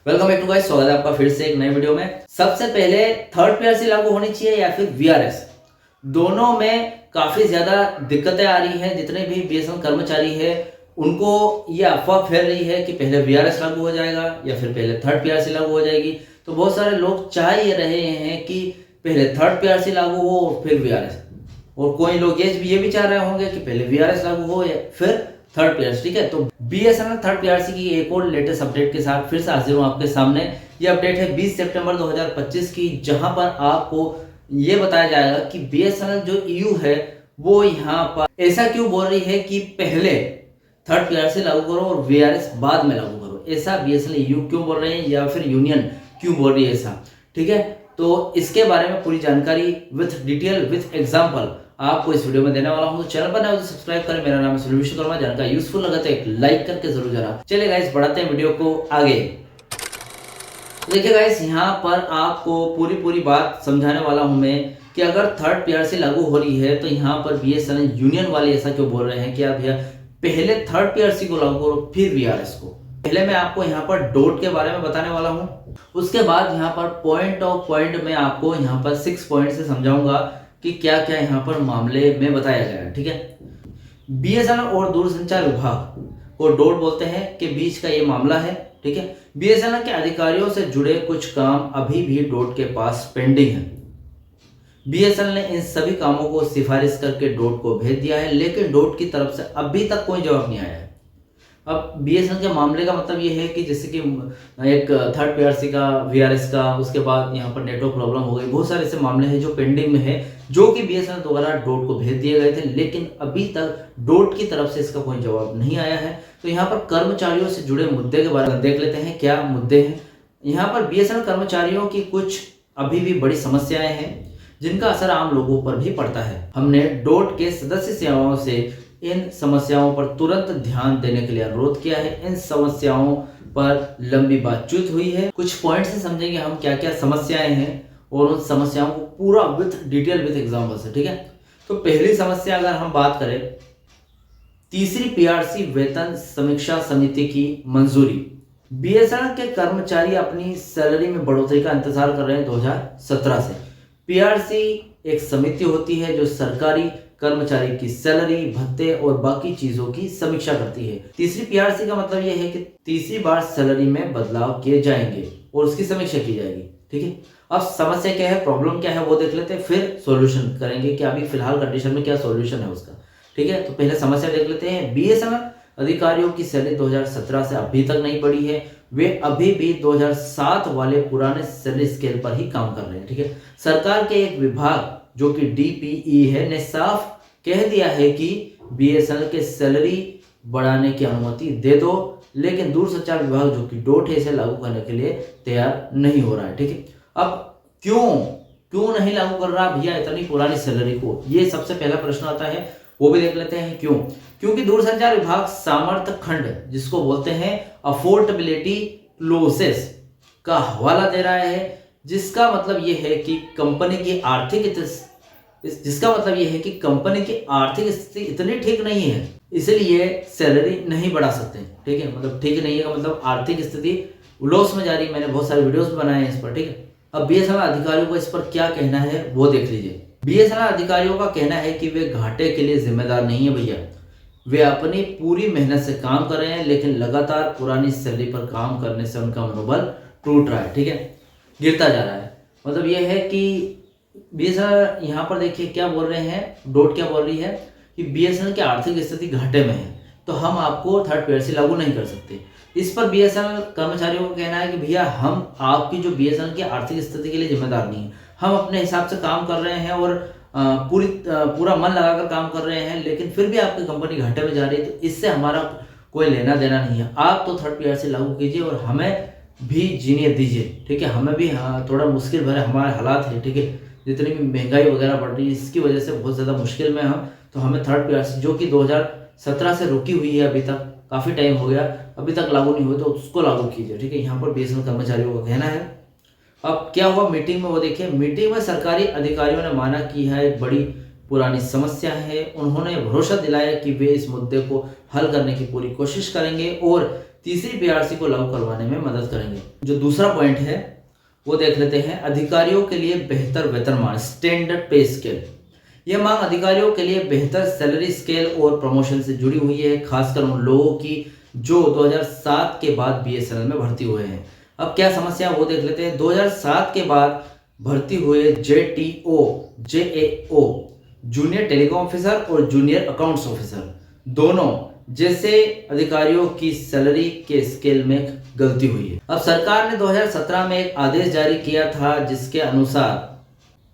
Welcome back to guys, स्वागत है आपका फिर से एक नए वीडियो में। सबसे पहले थर्ड पीआरसी लागू होनी चाहिए या फिर वीआरएस, दोनों में काफी ज्यादा दिक्कतें आ रही हैं। जितने भी बीएसएनएल कर्मचारी है उनको ये अफवाह फैल रही है कि पहले वीआरएस लागू हो जाएगा या फिर पहले थर्ड पीआरसी लागू हो जाएगी। तो बहुत सारे लोग चाह ये रहे हैं कि पहले थर्ड पीआरसी लागू हो फिर वीआरएस, और कोई लोग ये भी चाह रहे होंगे कि पहले वीआरएस लागू हो या फिर थर्ड पीआरसी। ठीक है, तो बीएसएनएल थर्ड पीआरसी की एक और लेटेस्ट अपडेट के साथ फिर से हाजिर हूं आपके सामने। ये अपडेट है 20 सितंबर 2025 की, जहां पर आपको ये बताया जाएगा कि बीएसएनएल जो ईयू है वो यहाँ पर ऐसा क्यों बोल रही है कि पहले थर्ड पीआरसी लागू करो और वीआरएस बाद में लागू करो। ऐसा बीएसएनएल ईयू क्यों बोल रहे हैं या फिर यूनियन क्यों बोल रही है ऐसा। ठीक है, तो इसके बारे में पूरी जानकारी विथ डिटेल विथ एग्जाम्पल आपको इस वीडियो में देने वाला हूं। तो चैनल पर नए हो तो सब्सक्राइब करें। मेरा नाम है सुनील विश्वकर्मा। जानकारी यूजफुल लगा तो एक लाइक करके जरूर जाना। चलिए गाइस, बढ़ाते हैं वीडियो को आगे। देखिए गाइस, यहाँ पर आपको पूरी बात समझाने वाला हूं मैं कि अगर थर्ड पीआरसी लागू हो रही है तो यहाँ पर बीएसएनएल यूनियन वाले ऐसा क्यों बोल रहे हैं कि आप भैया पहले थर्ड पीआरसी को लागू करो फिर वीआरएस को। पहले मैं आपको यहाँ पर डोट के बारे में बताने वाला हूँ, उसके बाद यहाँ पर पॉइंट में आपको यहाँ पर 6 पॉइंट से समझाऊंगा कि क्या क्या यहाँ पर मामले में बताया गया है। ठीक है, बीएसएनएल और दूरसंचार विभाग को डोट बोलते हैं के बीच का ये मामला है। ठीक है, बीएसएनएल के अधिकारियों से जुड़े कुछ काम अभी भी डोट के पास पेंडिंग है। बीएसएनएल ने इन सभी कामों को सिफारिश करके डोट को भेज दिया है, लेकिन डोट की तरफ से अभी तक कोई जवाब नहीं आया है। अब बीएसएनएल के मामले का मतलब ये है कि जैसे कि एक थर्ड पीआरसी का, वीआरएस का, उसके बाद यहाँ पर नेटवर्क प्रॉब्लम हो गई, बहुत सारे ऐसे मामले हैं जो पेंडिंग में है, जो कि बीएसएनएल द्वारा डोट को भेज दिए गए थे, लेकिन अभी तक डोट की तरफ से इसका कोई जवाब नहीं आया है। तो यहाँ पर कर्मचारियों से जुड़े मुद्दे के बारे में देख लेते हैं क्या मुद्दे हैं। यहाँ पर बीएसएनएल कर्मचारियों की कुछ अभी भी बड़ी समस्याएं हैं जिनका असर आम लोगों पर भी पड़ता है। हमने डोट के सदस्य सेवाओं से इन समस्याओं पर तुरंत ध्यान देने के लिए अनुरोध किया है। इन समस्याओं पर लंबी बातचीत हुई है। कुछ पॉइंट से समझेंगे हम क्या क्या समस्याएं हैं और उन समस्याओं को पूरा विथ डिटेल विथ एग्जाम्पल से। ठीक है, तो पहली समस्या अगर हम बात करें, तीसरी पीआरसी वेतन समीक्षा समिति की मंजूरी। बीएसएनएल के कर्मचारी अपनी सैलरी में बढ़ोतरी का इंतजार कर रहे हैं 2017 से। पीआरसी एक समिति होती है जो सरकारी कर्मचारी की सैलरी, भत्ते और बाकी चीजों की समीक्षा करती है। तीसरी पीआरसी का मतलब यह है कि तीसरी बार सैलरी में बदलाव किए जाएंगे और उसकी समीक्षा की जाएगी। ठीक है, अब समस्या क्या है, प्रॉब्लम क्या है वो देख लेते हैं, फिर सॉल्यूशन करेंगे कि अभी फिलहाल कंडीशन में क्या सॉल्यूशन है उसका। ठीक है, तो पहले समस्या देख लेते हैं। बीएसएनएल अधिकारियों की सैलरी 2017 से अभी तक नहीं बढ़ी है। वे अभी भी 2007 वाले पुराने सैलरी स्केल पर ही काम कर रहे हैं। ठीक है, सरकार के एक विभाग जो कि डीपीई है ने साफ कह दिया है कि बीएसएनएल के सैलरी बढ़ाने की अनुमति दे दो, लेकिन दूरसंचार विभाग जो कि डोट है इसे लागू करने के लिए तैयार नहीं हो रहा है। ठीक है, अब क्यों नहीं लागू कर रहा भैया इतनी पुरानी सैलरी को, ये सबसे पहला प्रश्न आता है, वो भी देख लेते हैं क्यों। क्योंकि दूरसंचार विभाग सामर्थ्य खंड जिसको बोलते हैं अफोर्डेबिलिटी क्लोजेस का हवाला दे रहा है, जिसका मतलब यह है कि कंपनी की आर्थिक स्थिति इतनी ठीक नहीं है, इसलिए सैलरी नहीं बढ़ा सकते। ठीक है, मतलब ठीक नहीं है का मतलब आर्थिक स्थिति लॉस में जा रही है। मैंने बहुत सारे वीडियोस बनाए हैं इस पर। ठीक है, अब बीएसएनएल अधिकारियों को इस पर क्या कहना है वो देख लीजिए। बीएसएनएल अधिकारियों का कहना है कि वे घाटे के लिए जिम्मेदार नहीं है भैया, वे अपनी पूरी मेहनत से काम कर रहे हैं, लेकिन लगातार पुरानी सैलरी पर काम करने से उनका मनोबल टूट रहा है। ठीक है, गिरता जा रहा है। मतलब यह है कि बीएसएनएल यहाँ पर देखिए क्या बोल रहे हैं, डोट क्या बोल रही है कि बीएसएनएल की आर्थिक स्थिति घाटे में है, तो हम आपको थर्ड पीआरसी लागू नहीं कर सकते। इस पर बीएसएनएल कर्मचारियों को कहना है कि भैया हम आपकी जो बीएसएनएल की आर्थिक स्थिति के लिए जिम्मेदार नहीं है, हम अपने हिसाब से काम कर रहे हैं और पूरा मन लगाकर काम कर रहे हैं, लेकिन फिर भी आपकी कंपनी घाटे में जा रही है, तो इससे हमारा कोई लेना देना नहीं है। आप तो थर्ड पीआरसी लागू कीजिए और हमें भी जीने दीजिए। ठीक है, हमें भी थोड़ा मुश्किल भरे हमारे हालात है। ठीक है, जितनी भी महंगाई वगैरह बढ़ रही है इसकी वजह से बहुत ज़्यादा मुश्किल में हम, तो हमें थर्ड पीआरसी जो कि 2017 से रुकी हुई है, अभी तक काफ़ी टाइम हो गया, अभी तक लागू नहीं हुई, तो उसको लागू कीजिए। ठीक है, यहाँ पर बीएसएनएल कर्मचारियों का कहना है। अब क्या हुआ मीटिंग में वो देखिए। मीटिंग में सरकारी अधिकारियों ने माना कि यह एक बड़ी पुरानी समस्या है। उन्होंने भरोसा दिलाया कि वे इस मुद्दे को हल करने की पूरी कोशिश करेंगे और तीसरी पीआरसी को लागू करवाने में मदद करेंगे। जो दूसरा पॉइंट है वो देख लेते हैं, अधिकारियों के लिए बेहतर वेतनमान, स्टैंडर्ड पे स्केल। यह मांग अधिकारियों के लिए बेहतर सैलरी स्केल और प्रमोशन से जुड़ी हुई है, खासकर उन लोगों की जो 2007 के बाद बीएसएनएल में भर्ती हुए हैं। अब क्या समस्या वो देख लेते हैं। 2007 के बाद भर्ती हुए जेटीओ, जेएओ, जूनियर टेलीकॉम ऑफिसर और जूनियर अकाउंट्स ऑफिसर, दोनों जैसे अधिकारियों की सैलरी के स्केल में गलती हुई है। अब सरकार ने 2017 में एक आदेश जारी किया था जिसके अनुसार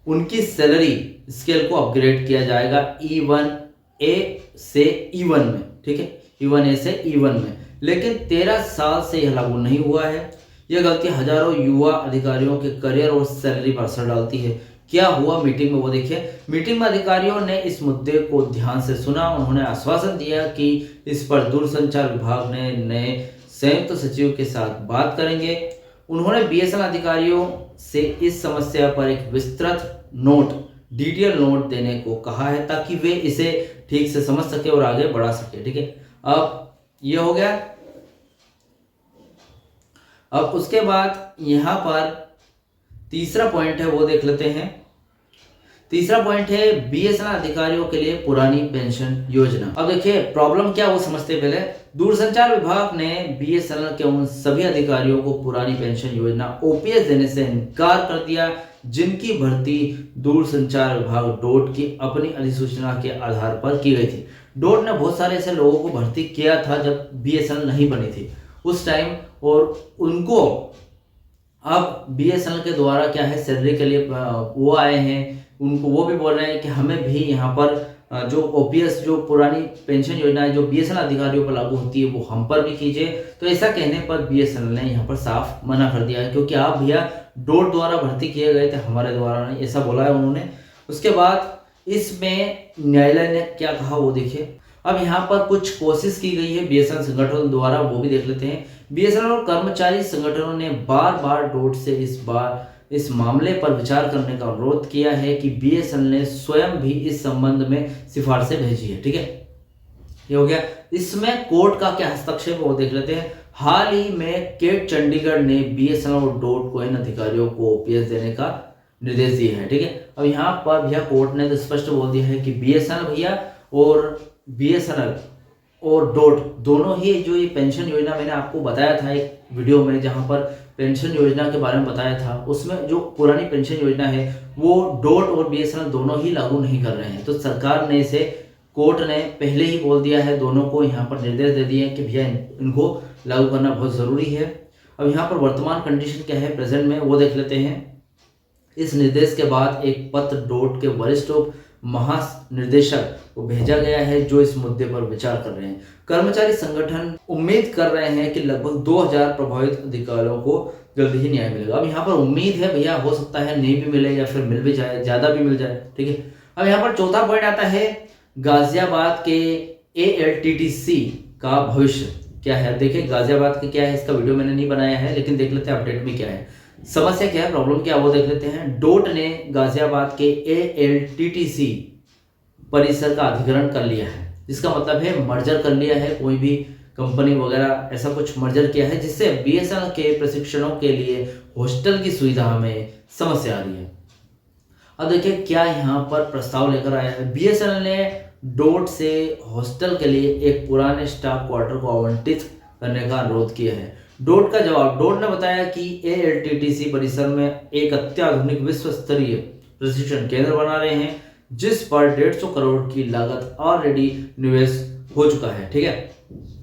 उनकी सैलरी स्केल को अपग्रेड किया जाएगा E1A से E1 में, ठीक है, E1A से E1 में। लेकिन 13 साल से यह लागू नहीं हुआ है। यह गलती हजारों युवा अधिकारियों के करियर और सैलरी पर असर डालती है। क्या हुआ मीटिंग में वो देखिए। मीटिंग में अधिकारियों ने इस मुद्दे को ध्यान से सुना। उन्होंने आश्वासन दिया कि इस पर दूरसंचार विभाग ने नए संयुक्त सचिव के साथ बात करेंगे। उन्होंने बीएसएनएल अधिकारियों से इस समस्या पर एक विस्तृत नोट, डिटेल नोट देने को कहा है ताकि वे इसे ठीक से समझ सके और आगे बढ़ा सके, ठीक है। अब ये हो गया। अब उसके बाद यहां पर तीसरा पॉइंट है वो देख लेते हैं। तीसरा पॉइंट है बीएसएनएल अधिकारियों के लिए पुरानी पेंशन योजना। अब देखिए प्रॉब्लम क्या वो समझते हैं पहले। दूरसंचार विभाग ने बीएसएनएल के उन सभी अधिकारियों को पुरानी पेंशन योजना ओपीएस देने से इनकार कर दिया जिनकी भर्ती दूरसंचार विभाग डोट की अपनी अधिसूचना के आधार पर की गई थी। डोट ने बहुत सारे ऐसे लोगों को भर्ती किया था जब बीएसएनएल नहीं बनी थी उस टाइम, और उनको अब बीएसएनएल के द्वारा क्या है सैलरी के लिए वो आए हैं, उनको वो भी बोल रहे हैं कि हमें भी यहाँ पर जो ओपीएस, जो पुरानी पेंशन योजना है जो बीएसएनएल अधिकारियों पर लागू होती है वो हम पर भी कीजिए। तो ऐसा कहने पर बीएसएनएल ने यहाँ पर साफ मना कर दिया है, क्योंकि आप भैया डोट द्वारा भर्ती किए गए थे, हमारे द्वारा नहीं, ऐसा बोला है उन्होंने। उसके बाद इसमें न्यायालय ने क्या कहा वो देखिए। अब यहाँ पर कुछ कोशिश की गई है बीएसएनएल संगठन द्वारा, वो भी देख लेते हैं। बीएसएनएल और कर्मचारी संगठनों ने बार बार डोट से इस मामले पर विचार करने का अनुरोध किया है कि बीएसएनएल ने स्वयं भी इस संबंध में सिफारिशें भेजी है, ठीक है। ये हो गया। इसमें कोर्ट का क्या हस्तक्षेप वो देख लेते हैं। हाल ही में केट चंडीगढ़ ने बीएसएनएल और डोट को इन अधिकारियों को ओपीएस देने का निर्देश दिया है, ठीक है। अब यहाँ पर भैया कोर्ट ने तो स्पष्ट बोल दिया है कि बीएसएनएल और डोट दोनों ही जो ये पेंशन योजना, मैंने आपको बताया था एक वीडियो में जहां पर पेंशन योजना के बारे में बताया था, उसमें जो पुरानी पेंशन योजना है वो डोट और बीएसएनएल दोनों ही लागू नहीं कर रहे हैं। तो सरकार ने इसे, कोर्ट ने पहले ही बोल दिया है, दोनों को यहाँ पर निर्देश दे दिए कि भैया इनको लागू करना बहुत ज़रूरी है। अब यहाँ पर वर्तमान कंडीशन क्या है प्रेजेंट में वो देख लेते हैं। इस निर्देश के बाद एक पत्र डोट के वरिष्ठ महानिर्देशक को भेजा गया है जो इस मुद्दे पर विचार कर रहे हैं। कर्मचारी संगठन उम्मीद कर रहे हैं कि लगभग 2000 प्रभावित अधिकारियों को जल्दी ही न्याय मिलेगा। अब यहाँ पर उम्मीद है भैया, हो सकता है नहीं भी मिले या फिर मिल भी जाए, ज्यादा भी मिल जाए, ठीक है। अब यहाँ पर चौथा पॉइंट आता है गाजियाबाद के ALTTC का भविष्य क्या है। देखिए गाजियाबाद का क्या है, इसका वीडियो मैंने नहीं बनाया है, लेकिन देख लेते हैं अपडेट में क्या है, समस्या क्या है, प्रॉब्लम क्या है वो देख लेते हैं। डोट ने गाजियाबाद के ALTTC परिसर का अधिग्रहण कर लिया है, जिसका मतलब है मर्जर कर लिया है, कोई भी कंपनी वगैरह ऐसा कुछ मर्जर किया है, जिससे बीएसएनएल के प्रशिक्षणों के लिए हॉस्टल की सुविधा में समस्या आ रही है। अब देखिए क्या यहाँ पर प्रस्ताव लेकर आया है। बीएसएनएल ने डोट से हॉस्टल के लिए एक पुराने स्टाफ क्वार्टर को आवंटित करने का अनुरोध किया है। डोट का जवाब, डोट ने बताया कि ALTTC परिसर में एक अत्याधुनिक विश्व स्तरीय प्रशिक्षण केंद्र बना रहे हैं जिस पर 150 करोड़ की लागत ऑलरेडी निवेश हो चुका है, ठीक है।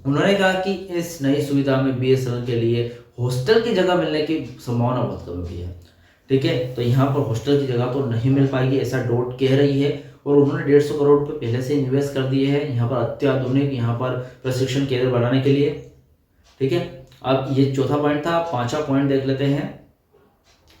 उन्होंने कहा कि इस नई सुविधा में बीएसएनएल के लिए हॉस्टल की जगह मिलने की संभावना बहुत कम भी है, ठीक है। तो यहाँ पर हॉस्टल की जगह तो नहीं मिल पाएगी ऐसा डोट कह रही है, और उन्होंने 150 करोड़ रुपये पहले से निवेश कर दिए हैं यहाँ पर अत्याधुनिक यहाँ पर प्रशिक्षण केंद्र बनाने के लिए, ठीक है। अब ये चौथा पॉइंट था। पांचवा पॉइंट देख लेते हैं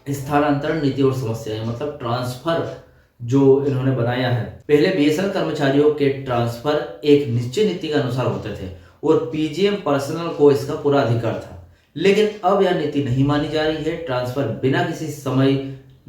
स्थानांतरण नीति और समस्याएं, मतलब ट्रांसफर जो इन्होंने बनाया है। पहले बीएसएनएल कर्मचारियों के ट्रांसफर एक निश्चित नीति के अनुसार होते थे और पीजीएम पर्सनल को इसका पूरा अधिकार था, लेकिन अब यह नीति नहीं मानी जा रही है। ट्रांसफर बिना किसी समय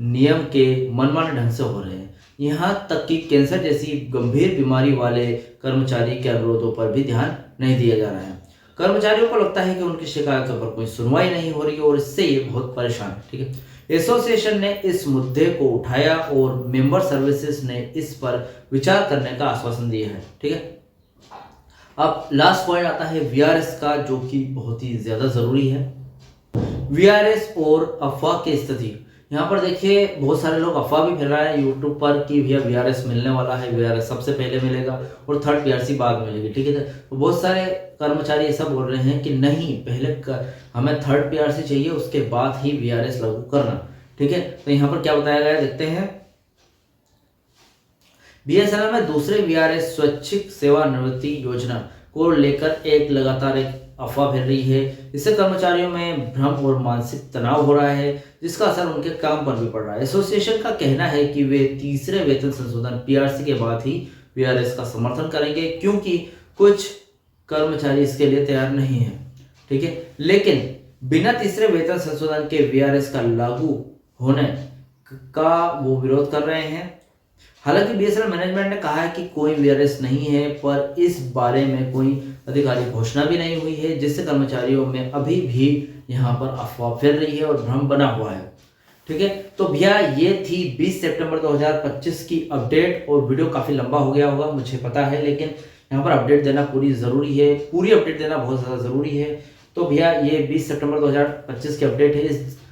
नियम के मनमाने ढंग से हो रहे हैं। यहाँ तक कि कैंसर जैसी गंभीर बीमारी वाले कर्मचारी के अनुरोधों पर भी ध्यान नहीं दिया जा रहा है। कर्मचारियों को लगता है कि उनकी शिकायतों पर कोई सुनवाई नहीं हो रही है और इससे ये बहुत परेशान है। ठीक है, एसोसिएशन ने इस मुद्दे को उठाया और मेंबर सर्विसेज ने इस पर विचार करने का आश्वासन दिया है। ठीक है, अब लास्ट पॉइंट आता है वीआरएस का, जो कि बहुत ही ज्यादा जरूरी है। वीआरएस और अफवाह की स्थिति। यहाँ पर देखिए बहुत सारे लोग अफवाह भी फैला रहे हैं यूट्यूब पर कि भैया वीआरएस मिलने वाला है, वीआरएस सबसे पहले मिलेगा और थर्ड पीआरसी बाद में मिलेगी। ठीक है, तो बहुत सारे कर्मचारी ऐसा बोल रहे हैं कि नहीं, हमें थर्ड पीआरसी चाहिए, उसके बाद ही वीआरएस लागू करना। ठीक है, तो यहाँ पर क्या बताया गया देखते हैं। बीएसएनएल में दूसरे वीआरएस स्वैच्छिक सेवानिवृत्ति योजना को लेकर लगातार एक अफवाह फैल रही है। इससे कर्मचारियों में भ्रम और मानसिक तनाव हो रहा है, जिसका असर उनके काम पर भी पड़ रहा है। एसोसिएशन का कहना है कि वे तीसरे वेतन संशोधन पीआरसी के बाद ही वीआरएस का समर्थन करेंगे, क्योंकि कुछ कर्मचारी इसके लिए तैयार नहीं है। ठीक है, लेकिन बिना तीसरे वेतन संशोधन के वीआरएस का लागू होने का वो विरोध कर रहे हैं। हालांकि बीएसएनएल मैनेजमेंट ने कहा है कि कोई वीआरएस नहीं है, पर इस बारे में कोई आधिकारिक घोषणा भी नहीं हुई है, जिससे कर्मचारियों में अभी भी यहाँ पर अफवाह फैल रही है और भ्रम बना हुआ है। ठीक है, तो भैया ये थी 20 सितंबर 2025 की अपडेट, और वीडियो काफ़ी लंबा हो गया होगा मुझे पता है, लेकिन यहाँ पर अपडेट देना पूरी ज़रूरी है, पूरी अपडेट देना बहुत ज़्यादा ज़रूरी है। तो भैया ये 20 सितंबर 2025 की अपडेट है।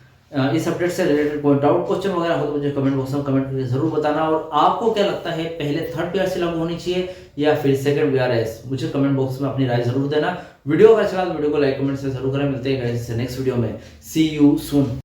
इस अपडेट से रिलेटेड कोई डाउट क्वेश्चन वगैरह हो तो मुझे कमेंट बॉक्स में कमेंट करके जरूर बताना। और आपको क्या लगता है, पहले थर्ड पीआरसी लागू होनी चाहिए या फिर सेकंड वीआरएस, मुझे कमेंट बॉक्स में अपनी राय जरूर देना। वीडियो का अच्छा लगा तो वीडियो को लाइक कमेंट से जरूर करें। मिलते हैं गाइस नेक्स्ट वीडियो में। सी यू सून।